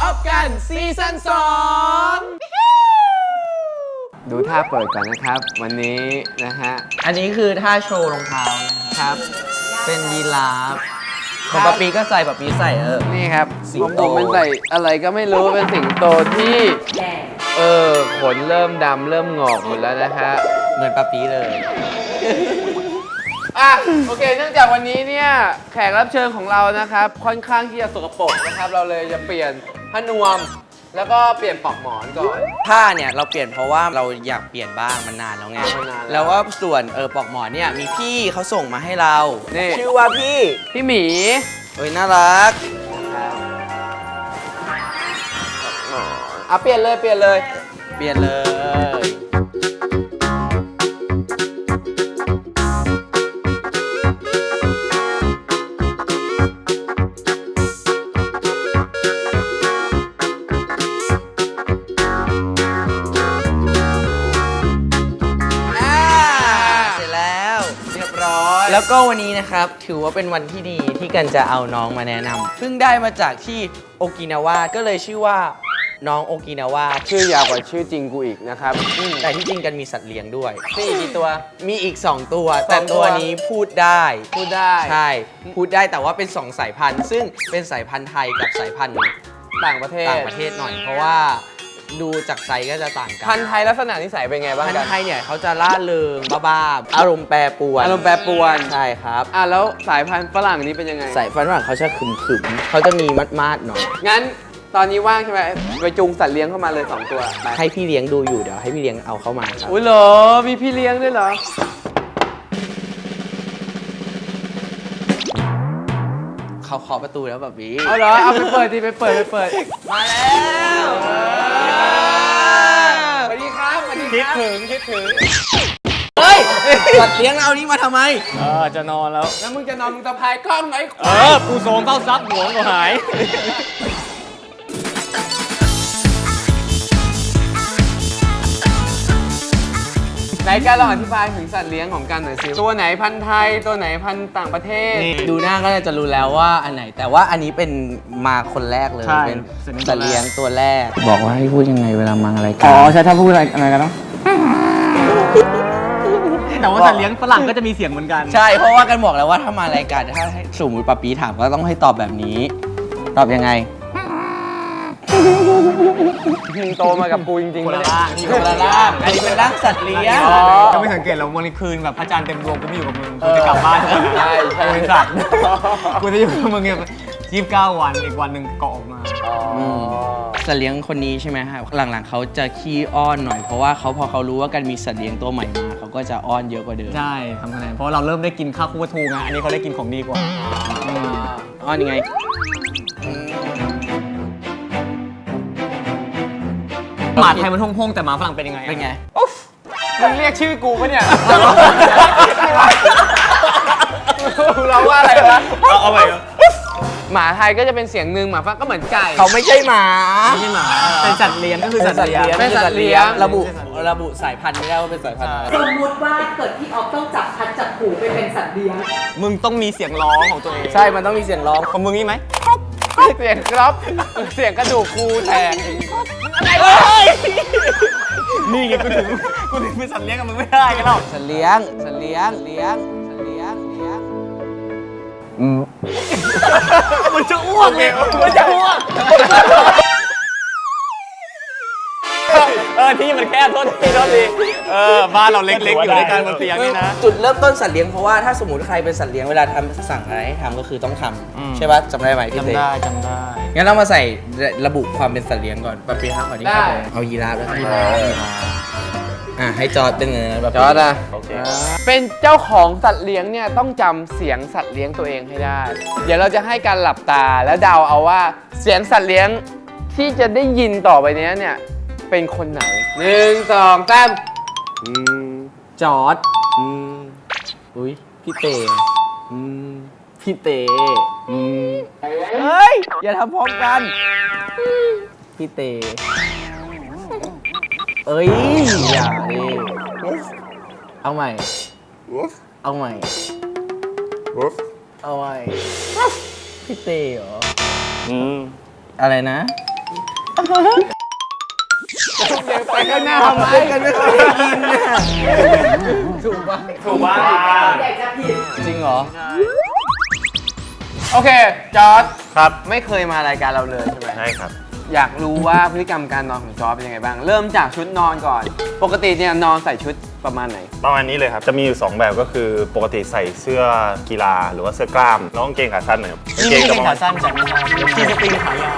ออฟกันซีซั่น2ดูท่าเปิดก่อนนะครับ วันนี้นะฮะ อันนี้คือท่าโชว์รองเท้านะครับ เป็นยีราฟของปะปีก็ใส่ปะปีใส่นี่ครับ สิงโต ผมมันใส่อะไรก็ไม่รู้ เป็นสิงโตที่ขนเริ่มดำเริ่มงอกหมดแล้วนะฮะ เหมือนปะปีเลย โอเค เนื่องจากวันนี้เนี่ยแขกรับเชิญของเรานะครับ ค่อนข้างที่จะสกปรกนะครับ เราเลยจะเปลี่ยนผ้านวม แล้วก็เปลี่ยนปลอกหมอนก่อน ผ้าเนี่ยเราเปลี่ยนเพราะว่าเราอยากเปลี่ยนบ้างมันนานแล้วไง มันนานแล้ว แล้วว่าส่วนปลอกหมอนเนี่ยมีพี่เขาส่งมาให้เรา นี่ ชื่อว่าพี่ พี่หมี เฮ้ยน่ารัก เปลี่ยนเลย เปลี่ยนเลย เสร็จแล้ว เรียบร้อย แล้วก็วันนี้นะครับถือว่าเป็นวันที่ดีที่กันจะเอาน้องมาแนะนำเพิ่งได้มาจากที่โอกินาวาก็เลยชื่อว่าน้องโอกินาวา ชื่อยาวกว่าชื่อจริงกูอีกนะครับ แต่ที่จริงกันมีสัตว์เลี้ยงด้วย นี่กี่ตัว มีอีก 2 ตัว แต่ 2 ตัวนี้พูดได้ พูดได้ ใช่ พูดได้แต่ว่าเป็น 2 สายพันธุ์ ซึ่งเป็นสายพันธุ์ไทยกับสายพันธุ์ ต่างประเทศ ต่างประเทศหน่อย เพราะว่าดูจากไซส์ก็จะต่างกัน พันธุ์ไทยลักษณะนิสัยเป็นไงบ้าง พัน กัน ธุ์ไทยเนี่ยเขาจะล่าเริงบ้าๆอารมณ์แปรปรวน อารมณ์แปรปรวน ใช่ครับ แล้วสายพันธุ์ฝรั่งนี้เป็นยังไง สายพันธุ์ฝรั่งเขาจะขึมๆเขาจะมีมัดๆหน่อย งั้นตอนนี้ว่างใช่ไหมไปจูงสัตว์เลี้ยงเข้ามาเลย 2 ตัวไป ให้พี่เลี้ยงดูอยู่เดี๋ยวให้พี่เลี้ยงเอาเข้ามาครับ อุ้ยเหรอ มีพี่เลี้ยงด้วยเหรอ เขาเคาะประตูแล้วแบบนี้ เอาเหรอ เอาไปเปิดดิไปเปิด มาแล้ว สวัสดีครับสวัสดีครับคิดถึง เฮ้ยสัตว์เลี้ยงเอานี้มาทำไม จะนอนแล้ว แล้วมึงจะนอนมึงตะพายกล้องไง ปูโซงเข้าซับหัวก็หาย ไหนการลองอธิบายถึงสัตว์เลี้ยงของกันหน่อยสิ ตัวไหนพันธุ์ไทย ตัวไหนพันธุ์ต่างประเทศ นี่ ดูหน้าก็จะรู้แล้วว่าอันไหน แต่ว่าอันนี้เป็นมาคนแรกเลย ใช่ เป็น สั สั ต ต ว์ ว์ เลี้ เลี้ ย ย ง งตัวแรก บอกว่าให้พูดยังไงเวลามาอะไราย อ๋ กา อ ร ใช่ถ้าพูดอะไรกันเนาะแต่ว่าสัตว์เลี้ยงฝรั่งก็จะมีเสียงเหมือนกัน ใช่เพราะว่ากันบอกแล้วว่าถ้ามารายการถ้าให้สมมติปะปีถามก็ต้องให้ตอบแบบนี้ ตอบยังไง มึงโตมากับกูจริงๆ คนละ ปะ ร่าง เนี่ย คนละร่างอันนี้เป็นร่างสัตว์เลี้ยง อ๋อ ก็ไม่สังเกตหรอกวันคืนแบบพระจันทร์เต็มดวงกูไม่อยู่กับมึงกูจะกลับบ้าน ใช่ บริษัทกูจะอยู่กับมึงเนี่ย29 วันอีกวันหนึ่งก็ออกมา สัตว์เลี้ยงคนนี้ใช่ไหมครับหลังๆเขาจะขี้อ้อนหน่อยเพราะว่าพอเขารู้ว่ากันมีสัตว์เลี้ยงตัวใหม่มาเขาก็จะอ้อนเยอะกว่าเดิม ใช่ทำคะแนนเพราะเราเริ่มได้กินข้าวคู่ทูไงอันนี้เขาได้กินของดีกว่า อ้อนยังไง หมาไทยมันพงๆแต่หมาฝรั่งเป็นยังไง เป็นไง มึงเรียกชื่อกูปะเนี่ย เราว่าอะไรวะ เอาไป หมาไทยก็จะเป็นเสียงหนึ่งหมาฝรั่งก็เหมือนไก่ เขาไม่ใช่หมา ไม่ใช่หมาเป็นสัตว์เลี้ยงก็คือสัตว์เลี้ยง เป็นสัตว์เลี้ยง ระบุสายพันธุ์ไม่ได้ว่าเป็นสายพันธุ์อะไร สมมุติว่าเกิดพี่ออฟต้องจับพัดจับผูไปเป็นสัตว์เลี้ยง มึงต้องมีเสียงร้องของตัวเอง ใช่ มันต้องมีเสียงร้อง ของมึงนี่ไหม เสียงครับเสียงกระดูกกูแทน นี่ไงกูถึงเป็นสัตว์เลี้ยงกับมึงไม่ได้กันหรอก สัตว์เลี้ยง สัตว์เลี้ยง เลี้ยง สัตว์เลี้ยง เลี้ยง มันจะอ้วกเลยมันจะอ้วกที่มันแคบโทษทีบ้านเราเล็กๆอยู่ด้วยกันบนเตียงนี่นะ จุดเริ่มต้นสัตว์เลี้ยงเพราะว่าถ้าสมมติใครเป็นสัตว์เลี้ยงเวลาทำสั่งอะไรให้ทำก็คือต้องท อืม ำใช่ป่ะจำได้ไหมพี่เต้ จำได้ งั้นเรามาใส่ระบุความเป็นสัตว์เลี้ยงก่อนปะปีฮักก่อนนี่ครับผมเอายีราฟแล้วกันให้จอร์ดเป็นไงนะแบบ จอร์ดอะเป็นเจ้าของสัตว์เลี้ยงเนี่ยต้องจำเสียงสัตว์เลี้ยงตัวเองให้ได้ เดี๋ยวเราจะให้การหลับตาแล้วเดาเอาว่าเสียงสัตว์เลี้ยงที่จะได้ยินต่อไปเนี้ยเนี่ยเป็นคนไหน1 2 3 จอร์ดอุ้ยพี่เตพี่เตเฮ้ยอย่าทำพร้อมกันพี่เตเอ้ยอย่าดิเอาใหม่เอาใหม่เอาใหม่พี่เตเหรออะไรนะ ไปข้างหน้าทำไมกันไม่เคยกินเนี่ยถูกป่ะ เด็กจะผิด จริงเหรอ โอเค จอร์ด ครับ ไม่เคยมารายการเราเลยใช่ไหม ใช่ครับ อยากรู้ว่าพฤติกรรมการนอนของจอร์ดเป็นยังไงบ้าง เริ่มจากชุดนอนก่อน ปกติเนี่ยนอนใส่ชุดประมาณไหน ประมาณนี้เลยครับ จะมีอยู่ 2 แบบก็คือปกติใส่เสื้อกีฬาหรือว่าเสื้อกล้ามแล้วกางเกงขาสั้นหน่อยครับ นี่ไม่ใช่เป็นขาสั้นจากจีสตริงขายา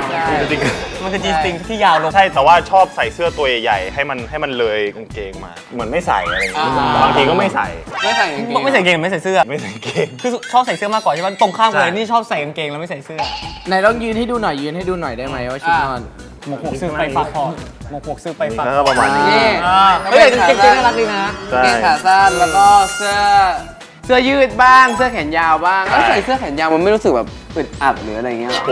ว จริง มันคือจีสตริงที่ยาวลง ใช่แต่ว่าชอบใส่เสื้อตัวใหญ่ๆให้มันเลยกางเกงมา เหมือนไม่ใส่อะไรอย่างเงี้ยบางทีก็ไม่ใส่ ไม่ใส่กางเกง ไม่ใส่กางเกงไม่ใส่เสื้อ ไม่ใส่กางเกง คือชอบใส่เสื้อมากกว่าใช่ไหมตรงข้ามกันเลย ใช่ นี่ชอบใส่กางเกงแล้วไม่ใส่เสื้อ ไหนลองยืนให้ดูหน่อยยืนให้ดูหน่อยได้ไหมว่าชุดนอน หมวกหกซื้อไปฝากคอหมวกหกซื้อไปฝาก แล้วก็ประมาณนี้ นี่ เฮ้ยเก่งๆน่ารักดีนะ ใช่ กางเกงขาสั้นแล้วก็เสื้อยืดบ้างเสื้อแขนยาวบ้างแล้วใส่เสื้อแขนยาวมันไม่รู้สึกแบบอึดอัดหรืออะไรเงี้ยหรอ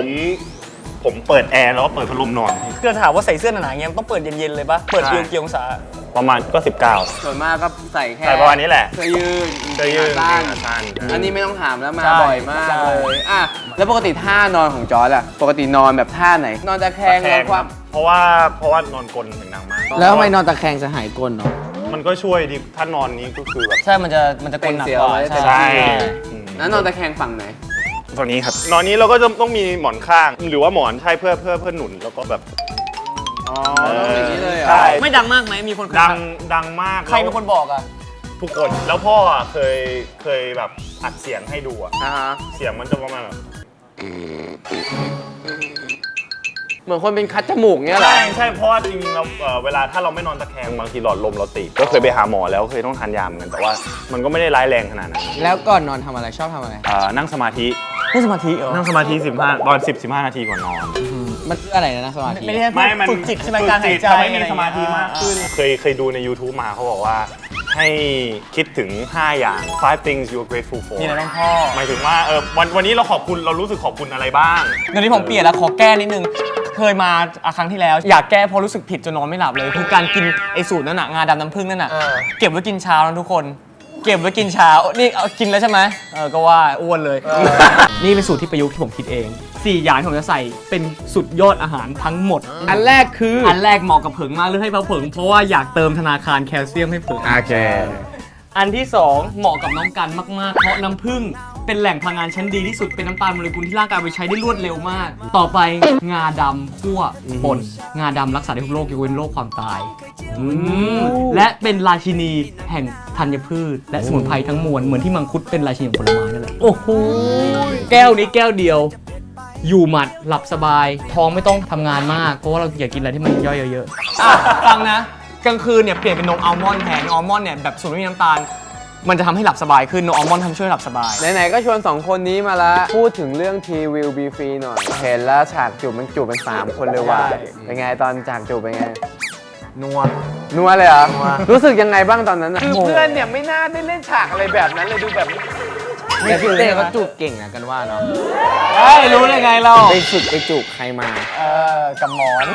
ผมเปิดแอร์แล้วก็เปิดพัดลมนอน คือถามว่าใส่เสื้อหนาๆอย่างเงี้ยต้องเปิดเย็นๆเลยปะเปิดเกี่ยวองศา ประมาณก็ 19 ส่วนมากก็ใส่แค่ ใส่ประมาณนี้แหละ เสื้อยืด เสื้อยืด กาง กางเกงขาสั้น อันนี้ไม่ต้องถามแล้วมา ใช่ บ่อยมาก ใช่ เลยอ่ะแล้วปกติท่านอนของจอร์ดอะปกตินอนแบบท่าไหน นอนตะแคงนอนความ เพราะว่านอนกลนเสียงดังมาก แล้วทำไมนอนตะแคงจะหายก้นเนาะ มันก็ช่วยดิถ้านอนนี้ก็คือแบบ ใช่มันจะกลนหนักกว่า ใช่ แล้วนอนตะแคงฝั่งไหน ตัวนี้ครับนอนนี้เราก็จะต้องมีหมอนข้าง หรือว่าหมอนใช่เพื่อหนุนแล้วก็แบบ อ๋อต้องอย่างนี้เลยเหรอ ใช่ ไม่ดังมากไหมมีคน ดังมาก ใครเป็นคนบอกอ่ะ ทุกคนแล้วพ่ออ่ะเคยแบบอัดเสียงให้ดูอ่ะ อ่าฮะ เสียงมันจะประมาณแบบ เหมือนคนเป็นคัดจมูกเงี้ยเหรอ ใช่เพราะว่าจริงๆเราเวลาถ้าเราไม่นอนตะแคงบางทีหลอดลมเราตีบก็เคยไปหาหมอแล้วเคยต้องทานยาเหมือนกันแต่ว่ามันก็ไม่ได้ร้ายแรงขนาดนั้น แล้วก่อนนอนทำอะไรชอบทำอะไร นั่งสมาธิ นี่สมาธิเหรอ นั่งสมาธิ15ตอน15 นาทีก่อนนอน มันคืออะไรนะสมาธิ ไม่ได้ฝึกจิตใช่ไหมการหายใจ ทำให้มีสมาธิมากขึ้นเคยดูใน YouTube มาเขาบอกว่าให้คิดถึง 5 อย่าง 5 things you're grateful for มีอะไรบ้างพ่อ หมายถึงว่าวันนี้เราขอบคุณเรารู้สึกขอบคุณอะไรบ้าง เดี๋ยวนี้ผมเปลี่ยนแล้วขอแก้นิดนึง เคยมาครั้งที่แล้ว อยากแก้เพราะรู้สึกผิดจนนอนไม่หลับเลย คือการกินไอสูตรนั่นน่ะงาดำน้ำผึ้งนั่นน่ะเก็บไว้กินเช้านะทุกคน เก็บไว้กินเช้านี่เอากินแล้วใช่ไหมก็ว่าอ้วนเลย นี่เป็นสูตรที่ประยุกต์ที่ผมคิดเอง4อย่างที่ผมจะใส่เป็นสุดยอดอาหารทั้งหมด อันแรกคือ อันแรกเหมาะกับเผิงมากเลือกให้เผิงเพราะว่าอยากเติมธนาคารแคลเซียมให้เผิง โอเค อันที่ 2 เหมาะกับน้องกันมากๆ เพราะน้ำผึ้งเป็นแหล่งพลังงานชั้นดีที่สุด เป็นน้ำตาลโมเลกุลที่ร่างกายไปใช้ได้รวดเร็วมาก ต่อไปงาดำคั่วป่นงาดำรักษาได้ทุกโรคยกเว้นโรคความตายและเป็นราชินีแห่งธัญพืช และสมุนไพรทั้งมวลเหมือนที่มังคุดเป็นราชินีของผลไม้นั่นแหละ โอ้โห แก้วนี้แก้วเดียว อยู่หมัดหลับสบาย ท้องไม่ต้องทำงานมาก เพราะว่าเราอยากกินอะไรที่มันย่อยเยอะๆฟังนะ กลางคืนเนี่ยเปลี่ยนเป็นนมอัลมอนด์แทนนมอัลมอนด์เนี่ยแบบสูตรไม่มีน้ำตาล มันจะทำให้หลับสบายขึ้นนมอัลมอนด์ทำช่วยหลับสบาย ไหนๆก็ชวน2คนนี้มาละพูดถึงเรื่อง T will be free หน่อย เห็นแล้วฉากจูบมันจูบเป็น3คนเลยว่ะเป็นไงตอนฉากจูบเป็นไง นัว นัวเลยเหรอ รู้สึกยังไงบ้างตอนนั้นคือเพื่อนเนี่ยไม่น่าได้เล่นฉากอะไรแบบนั้นเลยดูแบบ แต่พี่เต้เขาจูบเก่งนะกันว่าเนาะ เฮ้ยรู้ได้ไงเรา ไปฝึกไปจูบใครมา กับหมอน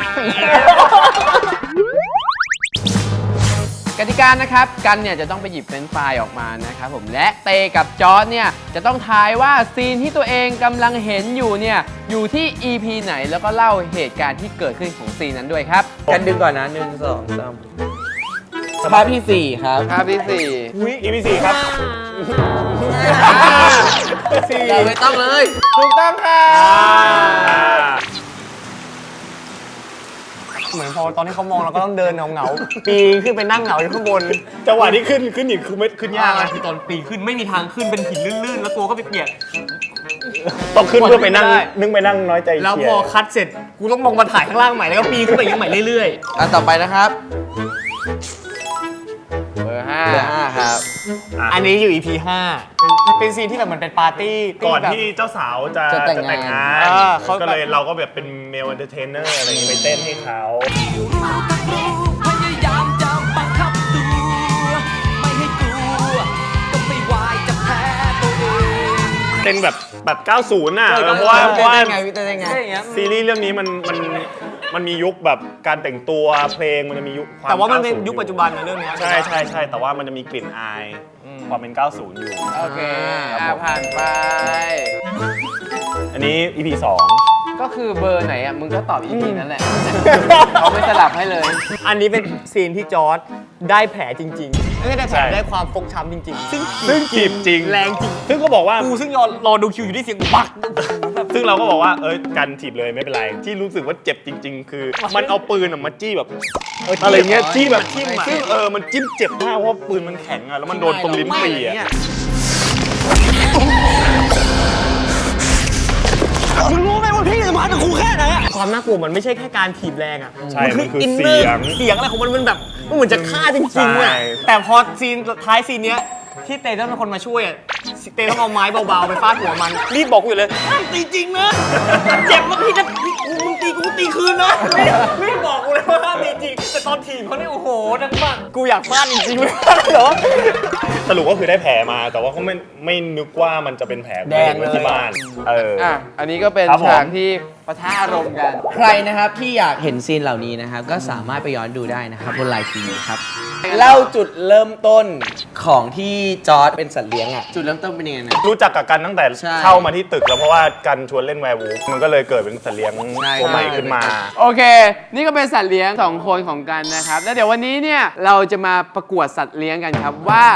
กติกานะครับกันเนี่ยจะต้องไปหยิบเฟรนช์ฟรายออกมานะครับผมและเตกับจอร์จเนี่ยจะต้องทายว่าซีนที่ตัวเองกำลังเห็นอยู่เนี่ยอยู่ที่ EP ไหนแล้วก็เล่าเหตุการณ์ที่เกิดขึ้นของซีนนั้นด้วยครับ กันดึงก่อนนะ1 2 3ภาพที่ 4 ครับ ภาพที่ EP 4 ครับ เราไม่ต้องเลย 4ถูกต้องค่ะ เหมือนพอตอนที่เขามองเราก็ต้องเดินเหงาๆปีนขึ้นไปนั่งเหงาอยู่ข้างบน จังหวะที่ขึ้นอีกคือไม่ขึ้นยากนะ คือตอนปีนขึ้นไม่มีทางขึ้นเป็นหินลื่นๆ แล้วตัวก็ไปเปียก ต้องขึ้นเพื่อไปนั่ง ได้ นึงไปนั่งน้อยใจ แล้ว เชี พ ย อ ร์ คัดเสร็จกูต้องลงมาถ่ายข้างล่างใหม่แล้วก็ปีนขึ้นไปอย่างนี้ใหม่เรื่อย อันต่อไปนะครับ เบอร์ เบอร์ 5 5ครับ ๆ อันนี้อยู่ EP 5 เป็นซีนที่แบบเหมือนเป็นปาร์ตี้ ก่อน แบบ ที่เจ้าสาวจะ จะแต่งงาน เขา ก็เลยเราก็แบบเป็นเมลเอนเตอร์เทนเนอร์อะไรอย่างงี้ไปเต้นให้เขา พยายามจะบังคับตัว ไม่ให้กลัว ก็ไม่วายจะแพ้ตัวเอง เต้นแบบ90น่ะเพราะว่า ได้ไงพี่เต้ได้ไง อะไรอย่างเงี้ย ซีรีส์เรื่องนี้มันมียุคแบบการแต่งตัวเพลงมันจะมียุคความ แต่ว่ามันเป็น 90 ยุคปัจจุบันนะเรื่องเนี้ย ใช่แต่ว่ามันจะมีกลิ่นอายความเป็น 90 อยู่ โอเคผ่านไป อันนี้ EP 2 ก็ ก็คือเบอร์ไหนอ่ะมึงก็ตอบอีพีนั่นแหละเขาไม่สลับให้เลย อันนี้เป็นซีนที่จอร์ดได้แผลจริงๆไม่ได้แผลได้ความฟกช้ำจริงๆ ซึ่ง จีบจริง แรงจริง ซึ่งก็บอกว่า กูซึ่งรอดูคิวอยู่ที่เสียงบัก ซึ่งเราก็บอกว่ากันถีบเลยไม่เป็นไร ที่รู้สึกว่าเจ็บจริง ๆ คือ มันเอาปืนมาจี้แบบอะไรเงี้ยจี้แบบจิ้มมันจิ้มเจ็บมากเพราะปืนมันแข็งอะแล้วมันโดนตรงลิ้นปี่อะ มึงรู้ไหมว่าพี่จะมากับกูแค่ไหนอะความน่ากลัวมันไม่ใช่แค่การถีบแรงอะ ใช่มันคือ อินเน เสี อร์ ยง เสียงอะไรของมันมันแบบมันเหมือนจะฆ่าจริงๆอะ ใช่ แต่พอซีนท้ายซีนเนี้ยที่เตต้องเป็นคนมาช่วยอะเตต้องเอาไม้เบาๆไปฟาดหัวมันรีบบอกกูอยู่เลยห้ามตีจริงนะเจ็บแล้วพี่จะมึงตีกูตีคืนนะรีบบอกกูเลยว่าห้ามตีจริงแต่ตอนถีบเขาเนี่ยโอ้โหนั่นมากกูอยากฟาดจริงๆเลยเหรอ สรุปก็คือได้แผลมาแต่ว่าเขาไม่นึกว่ามันจะเป็นแผล แดงเลย ที่บ้านอันนี้ก็เป็น ครับผม ฉากที่ปะทะอารมณ์กัน ใครนะครับที่อยากเห็นซีนเหล่านี้นะครับ ก็สามารถไปย้อนดูได้นะครับบนไลน์ทีวีครับ เล่าจุดเริ่มต้นของที่จอร์ดเป็นสัตว์เลี้ยงอ่ะ จุดเริ่มต้นเป็นยังไงนะ รู้จักกับกันตั้งแต่ ใช่ เข้ามาที่ตึกแล้วเพราะว่ากันชวนเล่นแวร์วูฟมันก็เลยเกิดเป็นสัตว์เลี้ยง ใช่ ตัวใหม่ขึ้นมา โอเค นี่ก็เป็นสัตว์เลี้ยง2คนของกันนะครับ แล้วเดี๋ยววันนี้เนี่ยเราจะมาประกวดสัตว์เลี้ยงกันครับว่า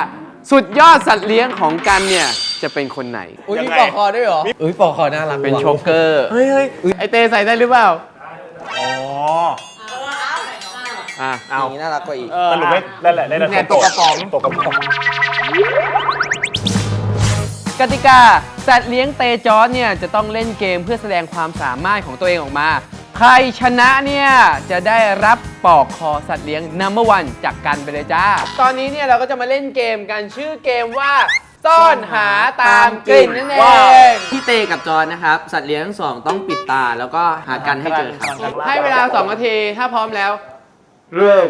สุดยอดสัตว์เลี้ยงของกันเนี่ยจะเป็นคนไหน อุ้ย ยัง มี ไง ปอกคอด้วยเหรอ อุ้ยปอกคอน่ารัก เป็น ว่ะ โชกเกอร์ เฮ้ย ไอเตใส่ได้หรือเปล่า อ๋อ อ่ะ เอา อย่างนี้น่ารักกว่าอีก สรุปไม่ได้แหละได้แต่ เนี่ยตัวกระป๋อง ตัวกระป๋อง กติกาสัตว์เลี้ยงเตจอร์เนี่ยจะต้องเล่นเกมเพื่อแสดงความสามารถของตัวเองออกมา ใครชนะเนี่ยจะได้รับปอกคอสัตว์เลี้ยง No. 1จากกันไปเลยจ้า ตอนนี้เนี่ยเราก็จะมาเล่นเกมกันชื่อเกมว่าซ่อนหาตามกลิ่นนั่นเอง พี่เตกับจอร์ดนะครับ สัตว์เลี้ยงทั้งสองต้องปิดตาแล้วก็หากันให้เจอครับ ให้เวลา 2 นาที ถ้าพร้อมแล้ว เริ่ม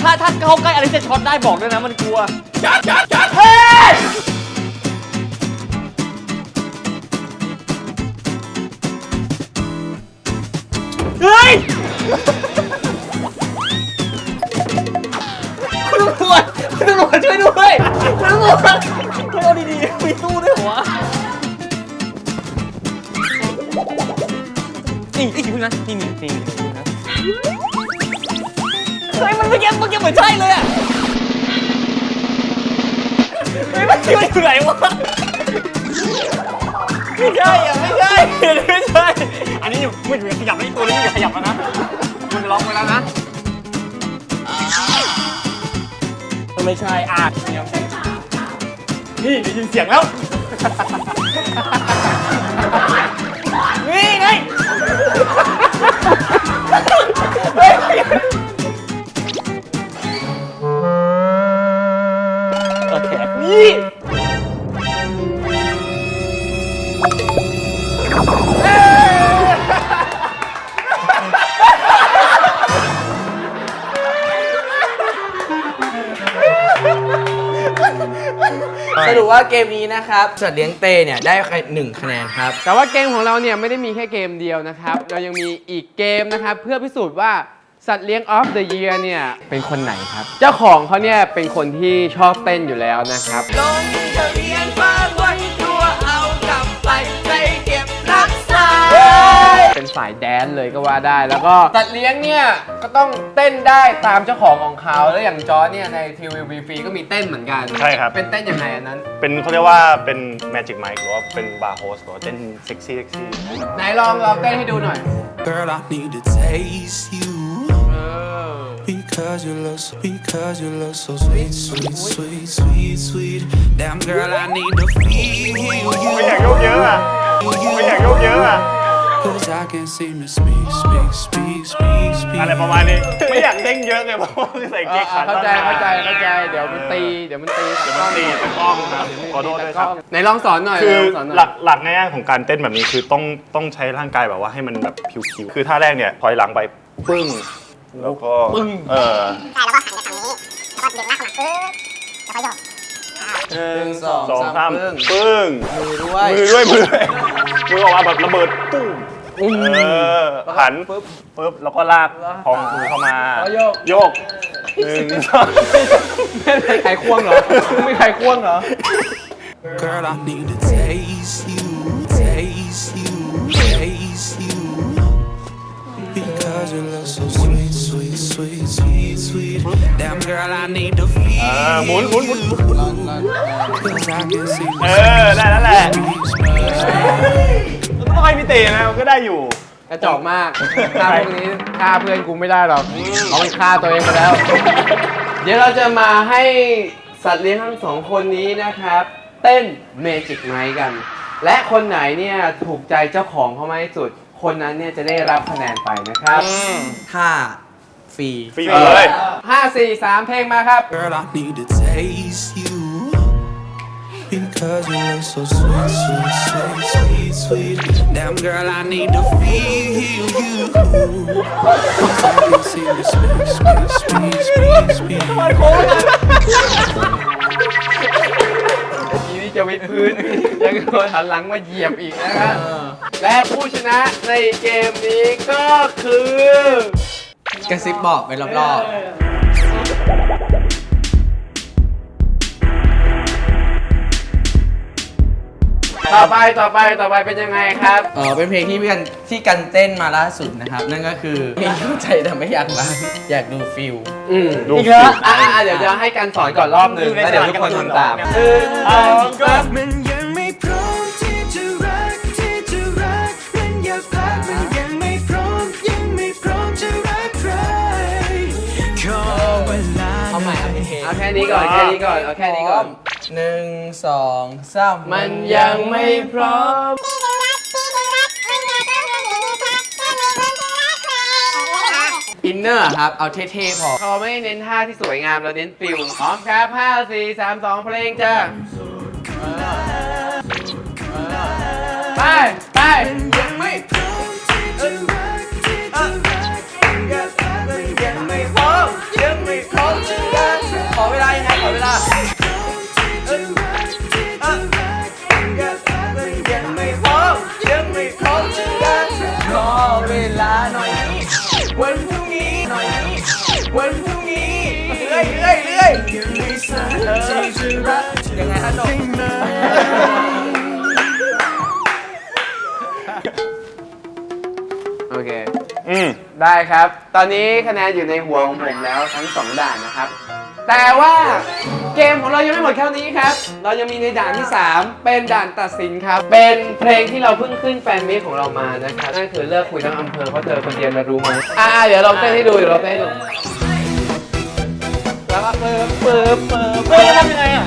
ถ้าเข้าใกล้อะไรจะช็อตได้บอกด้วยนะมันกลัวเฮ้ยคุณตำรวจช่วยด้วยคุณตำรวจเอาดีๆมีตู้ด้วยเหรอวะนี่สิคุณนะนี่นะเฮ้ยมันเมื่อกี้เหมือนใช่เลยอ่ะเฮ้ยมันอยู่ไหนวะไม่ใช่อ่ะไม่ใช่อันนี้อยู่ไม่อยู่ขยับแล้วตัวนี้อย่าขยับแล้วนะมันจะล็อกไว้แล้วนะไม่ใช่นี่ได้ยินเสียงแล้วนี่ไงโอเคนี่ สรุปว่าเกมนี้นะครับ สัตว์เลี้ยงเตเนี่ยได้1 คะแนนครับ แต่ว่าเกมของเราเนี่ยไม่ได้มีแค่เกมเดียวนะครับ เรายังมีอีกเกมนะครับ เพื่อพิสูจน์ว่าสัตว์เลี้ยง of the year เนี่ยเป็นคนไหนครับ เจ้าของเขาเนี่ยเป็นคนที่ชอบเต้นอยู่แล้วนะครับ ลงทะเบียนฝากไว้ตัวเอากลับไปไปเก็บรักษา เป็นสายแดนซ์เลยก็ว่าได้ แล้วก็สัตว์เลี้ยงเนี่ยก็ต้องเต้นได้ตามเจ้าของของเขาแล้วอย่างจอร์จเนี่ยในทีวีฟรีก็มีเต้นเหมือนกัน ใช่ครับ เป็นเต้นยังไงอันนั้น เป็นเขาเรียกว่าเป็น Magic Mike หรือว่าเป็นบาร์โฮสหรือว่าเต้นเซ็กซี่ ไหนลองเต้นให้ดูหน่อย Girl, I need to taste you because you look so sweet, sweet, sweet, sweet, sweet. Damn, girl, I need to feel ไม่อยาก you โยกเยอะอ่ะไม่อยากโยกเยอะอ่ะ because I can't seem to speak, speak, speak, speak, speak. อะไรประมาณนี้ ไม่อยากเด้งเยอะไงเพราะว่าใส่เก๊กขา เข้า สั้น ใจเดี๋ยวมันตีตะ ตีตะกล้องครับขอโทษด้วยครับ ไหนลองสอนหน่อย คือ ลองสอนหน่อย หลักง่ายๆของการเต้นแบบนี้คือต้องใช้ร่างกายแบบว่าให้มันแบบผิวๆคือท่าแรกเนี่ยถอยหลังไปปึ้ง แล้วก็ ปึ้ง เออ 1 2 3 ปึ้ง ปึ้ง มือด้วย มือด้วยมือออกมาแบบระเบิดตุ้มหันปุ๊บแล้วก็ลากของมือเข้ามาโยก1 2 ไม่มีใครควงเหรอไม่มีใครควงเหรอ Girl, I need to taste you, taste you, taste you. Because you look so sweet, sweet, sweet, sweet, sweet. Damn, girl, I need to feel. หมุน Cause I can see ได้แล้วแหละต้องให้พี่เตนะมันก็ได้อยู่ กระจอกมากฆ่าพวกนี้ฆ่าเพื่อนกูไม่ได้หรอกเอามันฆ่าตัวเองไปแล้ว เดี๋ยวเราจะมาให้สัตว์เลี้ยงทั้งสองคนนี้นะครับ เต้นเมจิกไนท์กัน และคนไหนเนี่ยถูกใจเจ้าของเขามากที่สุด คนนั้นเนี่ยจะได้รับคะแนนไปนะครับ ถ้าฟรี ฟรีเลย 5 4 3 เพลงมาครับ Girl, I need to taste you. Because you look so sweet, sweet, sweet, sweet, sweet. Damn, girl, I need to feel you. Cause I can see the sweet, sweet, sweet, sweet, sweet. ทีนี้จะวิดพื้น ยังโดนหันหลังมาเหยียบอีกนะครับ และผู้ชนะในเกมนี้ก็คือ กระซิบบอกไปรอบๆ ต่อไปเป็นยังไงครับ เป็นเพลงที่กันเต้นมาล่าสุดนะครับ นั่นก็คือเพลงเข้าใจแต่ไม่อยากรักอยากดูฟิล ดู อีกแล้ว เดี๋ยวจะให้การสอนก่อนรอบหนึ่งแล้วเดี๋ยวทุกคนทำตาม มันยังไม่พร้อมที่จะรักที่จะรักมันอยากรักมันยังไม่พร้อมจะรักใครขอเวลา เอาใหม่เอาเพลง เอาแค่นี้ก่อนเอาแค่นี้ก่อน 1 2 3 มันยังไม่พร้อม อินเนอร์ครับ เอาเท่ๆพอ เขาไม่เน้นท่าที่สวยงามเราเน้นฟิลพร้อมครับ 5 4 3 2 เพลงจ้าไปยังไม่พร้อมจะรัก ขอเวลายังไงขอเวลา ขอเวลาหน่อยนี้วันพรุ่งนี้หน่อยนี้วันพรุ่งนี้เรื่อยยังไงฮะนม โอเค ได้ครับ ตอนนี้คะแนนอยู่ในหัวของผมแล้วทั้ง 2 ด่านนะครับ แต่ว่าเกมของเรายังไม่หมดแค่นี้ครับ เรายังมีในด่านที่ 3 เป็นด่านตัดสินครับ เป็นเพลงที่เราเพิ่งขึ้นแฟนมิตของเรามานะครับ นั่นคือเลิกคุยทั้งอำเภอเพราะเธอคนเดียวนะรู้ไหมเดี๋ยวเราเต้นให้ดูแล้วก็เปิบ ทำยังไงอ่ะ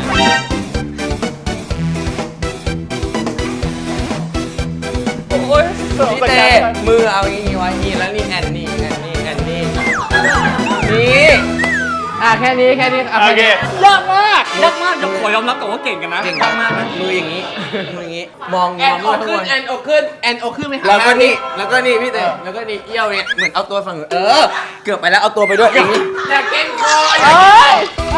พี่เต้มือเอาอย่างงี้ไว้นี่แล้วนี่แอนนี่นี่ แค่นี้ โอเค ยากมากจะขอยอมรับก่อนว่าเก่งกันนะ เก่งมากนะมืออย่างงี้มอง แอน ม อ อง กขึ้น ข้างบน แอนอกขึ้นไปหา แล้วก็นี่พี่เต้แล้วก็นี่เอี้ยวเนี่ยเหมือนเอาตัวฝั่งเกือบไปแล้วเอาตัวไปด้วยอย่างนี้ อย่าเก่งคอไป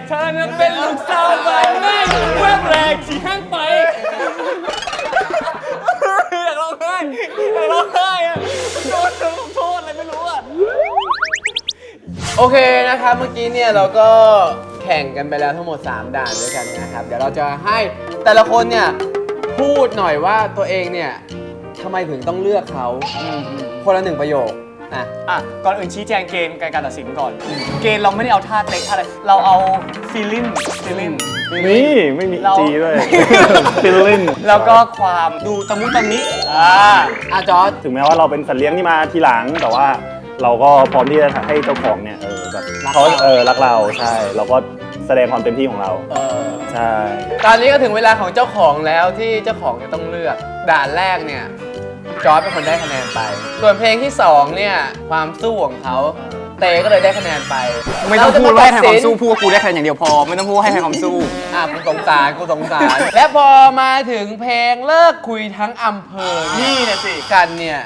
เธอนั้นเป็นลูกสาวบ้านแม่แวบแรกที่ข้างไปอยากร้องไห้อะโทษอะไรไม่รู้อะ โอเคนะครับ เมื่อกี้เนี่ยเราก็แข่งกันไปแล้วทั้งหมด 3 ด่านด้วยกันนะครับ เดี๋ยวเราจะให้แต่ละคนเนี่ยพูดหน่อยว่าตัวเองเนี่ยทำไมถึงต้องเลือกเขาคนละ1 ประโยคก่อนอื่นชี้แจงเกณฑ์การตัดสินก่อน เกณฑ์เราไม่ได้เอาท่าเต็กท่าอะไร เราเอาฟีลลิ่ง นี่ไม่มีจีด้วยฟิลลิ่ง แล้วก็ความดูตะมุตะมิ จอร์จ ถึงแม้ว่าเราเป็นสัตว์เลี้ยงที่มาทีหลัง แต่ว่าเราก็พร้อมที่จะให้เจ้าของเนี่ยแบบเขารักเราใช่ เราก็แสดงความเต็มที่ของเรา ใช่ ตอนนี้ก็ถึงเวลาของเจ้าของแล้วที่เจ้าของจะต้องเลือกด่านแรกเนี่ยจอร์จเป็นคนได้คะแนนไป ส่วนเพลงที่2เนี่ยความสู้ของเขาเตก็เลยได้คะแนนไป ไม่ต้องพูดว่าให้ทำความสู้พูดว่ากูได้คะแนนอย่างเดียวพอ ไม่ต้องพูดให้ทำความสู้ กูสงสารและพอมาถึงเพลงเลิกคุยทั้งอำเภอนี่นะสิกันเนี่ย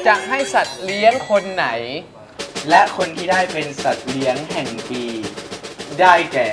จะให้สัตว์เลี้ยงคนไหน และคนที่ได้เป็นสัตว์เลี้ยงแห่งปี ได้แก่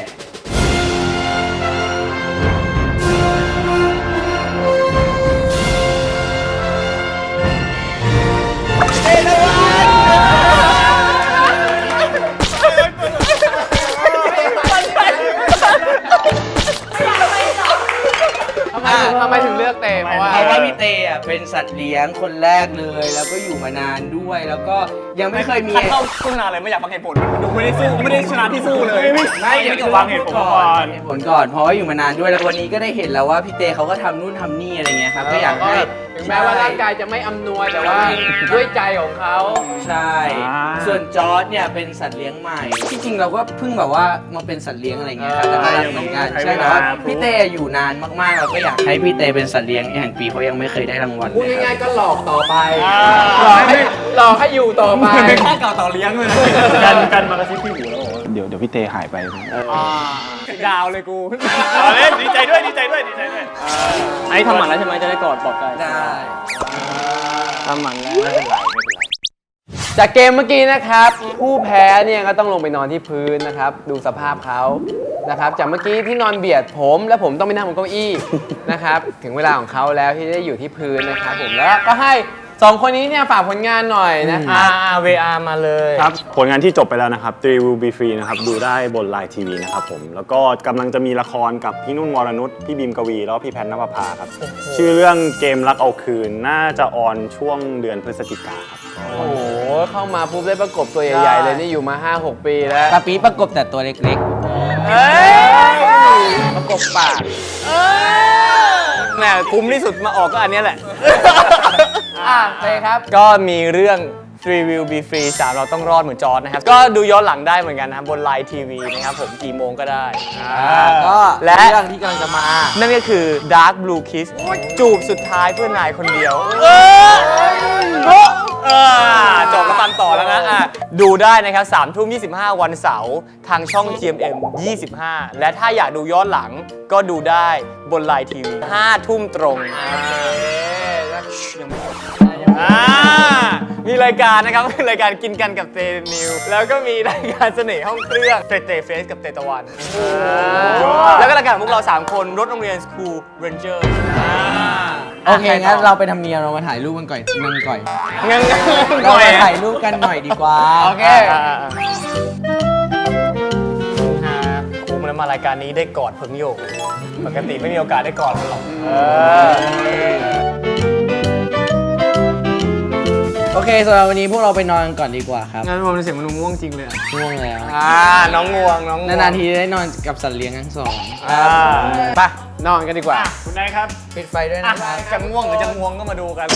ทำไมถึงเลือกเตเพราะว่า เพราะว่าพี่เตอ่ะเป็นสัตว์เลี้ยงคนแรกเลย แล้วก็อยู่มานานด้วย แล้วก็ยังไม่เคยมี เข้าโฆษณาเลยไม่อยากฟังเหตุผลดูไม่ได้สู้ไม่ได้ชนะที่สู้เลย ไม่เดี๋ยว ฟังเหตุผลก่อน เหตุผลก่อนเพราะว่าอยู่มานานด้วยแล้ววันนี้ก็ได้เห็นแล้วว่าพี่เตเขาก็ทำนู่นทำนี่อะไรเงี้ยครับก็อยากให้ ถึงแม้ว่าร่างกายจะไม่อำนวยแต่ว่าด้วยใจของเขา ใช่ ส่วนจอร์จเนี่ยเป็นสัตว์เลี้ยงใหม่ที่จริงเราก็เพิ่งแบบว่ามาเป็นสัตว์เลี้ยงอะไรเงี้ยครับแต่ก็รักเหมือนกันใช่แต่ว่าพี่เตอยู่นานมากๆเราก็อยากให้พี่เตเป็นสัตว์เลี้ยงแห่งปีเพราะยังไม่เคยได้รางวัล พูด เลยค ง่า รับ ยๆก็หลอกต่อไปหลอกให้อยู่ต่อไป เป็นข้าเก่าต่อเลี้ยงเลย กันมากระซิบพี่หูแล้วบอกว่าเดี๋ยวพี่เตหายไป ดาวเลยกู เล่นดีใจด้วยดีใจด้วยดีใจด้วย ไอ้ทำหมันแล้วใช่ไหมจะได้กอดปลอบใจ ได้ ทำหมันแล้ว จากเกมเมื่อกี้นะครับ ผู้แพ้เนี่ยก็ต้องลงไปนอนที่พื้นนะครับ ดูสภาพเขานะครับ จากเมื่อกี้ที่นอนเบียดผมและผมต้องไปนั่งบนเก้าอี้นะครับ ถึงเวลาของเขาแล้วที่ได้อยู่ที่พื้นนะครับผมแล้วก็ให้2คนนี้เนี่ยฝากผลงานหน่อยนะครับ VR มาเลย ครับผลงานที่จบไปแล้วนะครับ Three Will Be Free นะครับดูได้บน Line TV นะครับผมแล้วก็กำลังจะมีละครกับพี่นุ่นวรนุชพี่บีมกวีแล้วก็พี่แพทณปภาครับชื่อเรื่องเกมรักเอาคืนน่าจะออนช่วงเดือนพฤศจิกาครับ โอ้โหเข้ามาปุ๊บได้ประกบตัวใหญ่ๆเลยนี่อยู่มา 5-6 ปีแล้ว ปาปีประกบแต่ตัวเล็ก เฮ้ยประกบปาก แหมคุ้มที่สุดมาออกก็อันเนี้ยแหละ เต้ครับ ก็มีเรื่อง Three Will Be Free 3 เราต้องรอดเหมือนจอร์จนะครับ ก็ดูย้อนหลังได้เหมือนกันนะครับบน Line TV นะครับผมกี่โมงก็ได้ ๆก็ และ เรื่องที่กำลังจะมา นั่นก็คือ Dark Blue Kiss จูบสุดท้ายเพื่อนายคนเดียวจบแล้วฟันต่อแล้วนะดูได้นะครับ3:25 วันเสาร์ทางช่อง GMM 25 และถ้าอยากดูย้อนหลังก็ดูได้บน Line TV 5 ทุ่มตรงมีรายการนะครับ รายการกินกันกับเตนิวแล้วก็มีรายการเสน่ห์ห้องเครื่องเตเฟสกับเตตะวันแล้วก็รายการของพวกเรา 3 คนรถโรงเรียน School Ranger โอเคงั้นเราไปทำเนียมเรามาถ่ายรูปกันก่อนนั่งก่อน งั้น เรามาถ่ายรูปกันหน่อยดีกว่า โอเค คุ้มแล้วมารายการนี้ได้กอดเพิงโยกปกติไม่มีโอกาสได้กอดมันหรอก โอเคสำหรับวันนี้พวกเราไปนอนกันก่อนดีกว่าครับ งั้นมันเสียงมันง่วงจริงเลย ง่วงแล้ว น้องง่วงน้อง นานๆทีได้นอนกับสัตว์เลี้ยงทั้งสอง ไปนอนกันดีกว่า คุณนายครับ ปิดไฟด้วยนะครับ จะง่วงหรือจะง่วงก็มาดูกัน